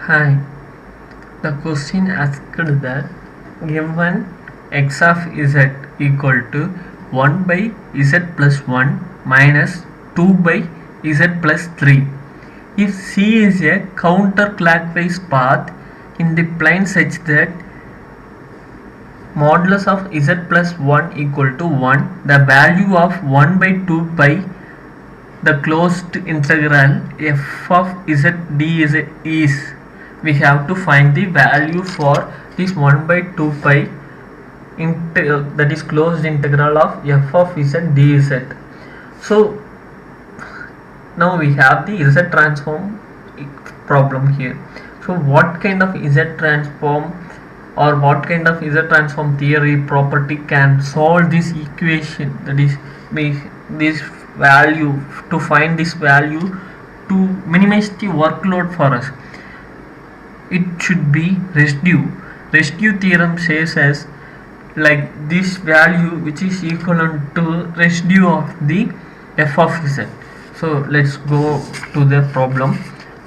Hi, the question asked that given x of z equal to 1 by z plus 1 minus 2 by z plus 3. If c is a counterclockwise path in the plane such that modulus of z plus 1 equal to 1, the value of 1 by 2 by the closed integral f of z dz is, we have to find the value for this 1 by 2 pi that is closed integral of f of z dz. So now we have the z transform problem here. So what kind of z transform or what kind of z transform theory property can solve this equation, that is this value, to find this value to minimize the workload for us? It should be residue theorem says as like this value which is equivalent to residue of the f of z. So let's go to the problem.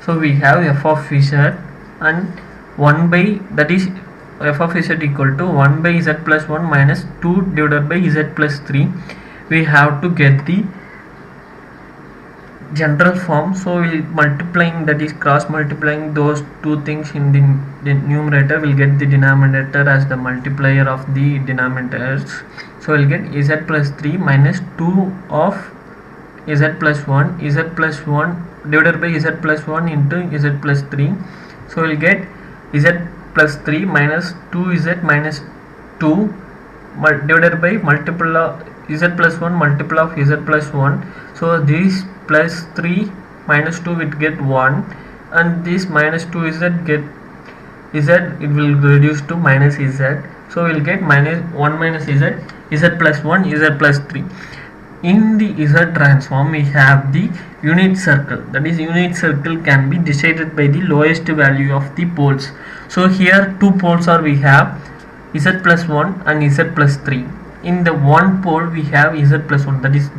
So we have f of z and 1 by, that is f of z equal to 1 by z plus 1 minus 2 divided by z plus 3. We have to get the general form, so we'll multiplying, that is cross multiplying those two things in the numerator, will get the denominator as the multiplier of the denominators. So we'll get z plus 3 minus 2 of z plus 1, z plus 1 divided by z plus 1 into z plus 3. So we'll get z plus 3 minus 2z minus 2 divided by multiple of z plus 1 multiple of z plus 1. So this plus 3 minus 2 will get 1, and this minus 2 z get z, it will reduce to minus z. So we will get minus 1 minus z plus 1, z plus 3. In the z transform we have the unit circle, that is unit circle can be decided by the lowest value of the poles. So here two poles are, we have z plus 1 and z plus 3. In the one pole we have z plus 1, that is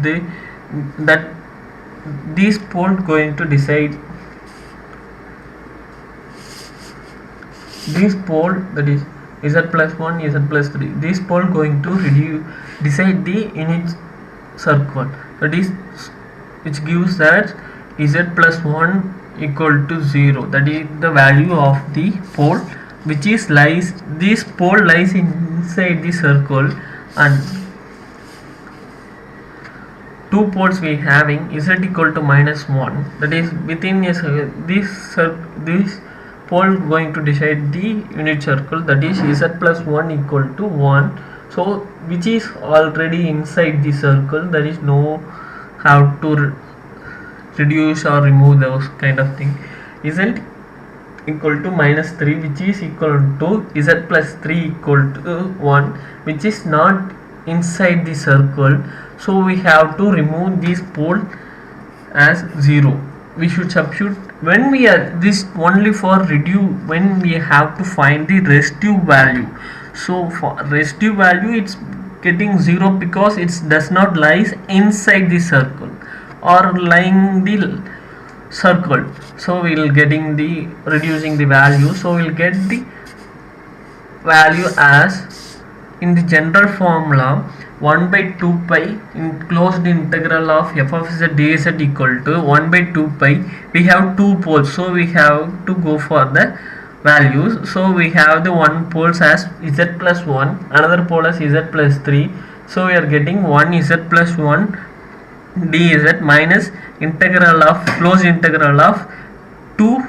this pole going to decide this pole, that is z plus 1 z plus 3, this pole going to decide the unit circle, that is which gives that z plus 1 equal to 0, that is the value of the pole which is lies, this pole lies inside the circle, and two poles we having z equal to minus 1, that is within this pole going to decide the unit circle, that is z plus 1 equal to 1. So which is already inside the circle, there is no how to reduce or remove those kind of thing. Z equal to minus 3, which is equal to z plus 3 equal to 1, which is not inside the circle. So we have to remove this pole as 0. We should substitute when we are this only for residue, when we have to find the residue value. So for residue value it's getting 0 because it does not lies inside the circle or lying the circle. So we will getting the reducing the value. So we will get the value as in the general formula 1 by 2 pi in closed integral of f of z dz equal to 1 by 2 pi. We have two poles, so we have to go for the values. So we have the one poles as z plus 1, another pole as z plus 3. So we are getting 1 z plus 1 dz minus integral of closed integral of 2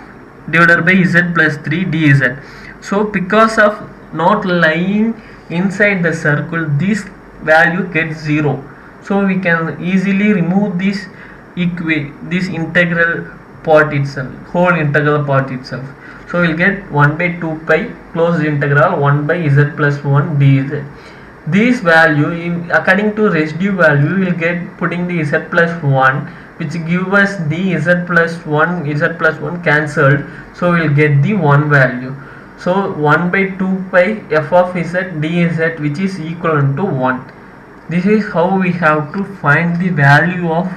divided by z plus 3 dz. So because of not lying inside the circle, this value gets 0. So we can easily remove this this integral part itself, whole integral part itself. So we'll get 1 by 2 pi closed integral 1 by z plus 1 dz. This value according to residue value we will get putting the z plus 1, which give us the z plus 1 cancelled. So we will get the 1 value. So 1 by 2 pi f of z dz, which is equivalent to 1. This is how we have to find the value of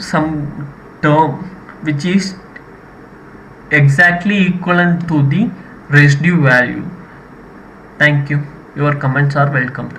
some term which is exactly equivalent to the residue value. Thank you. Your comments are welcomed.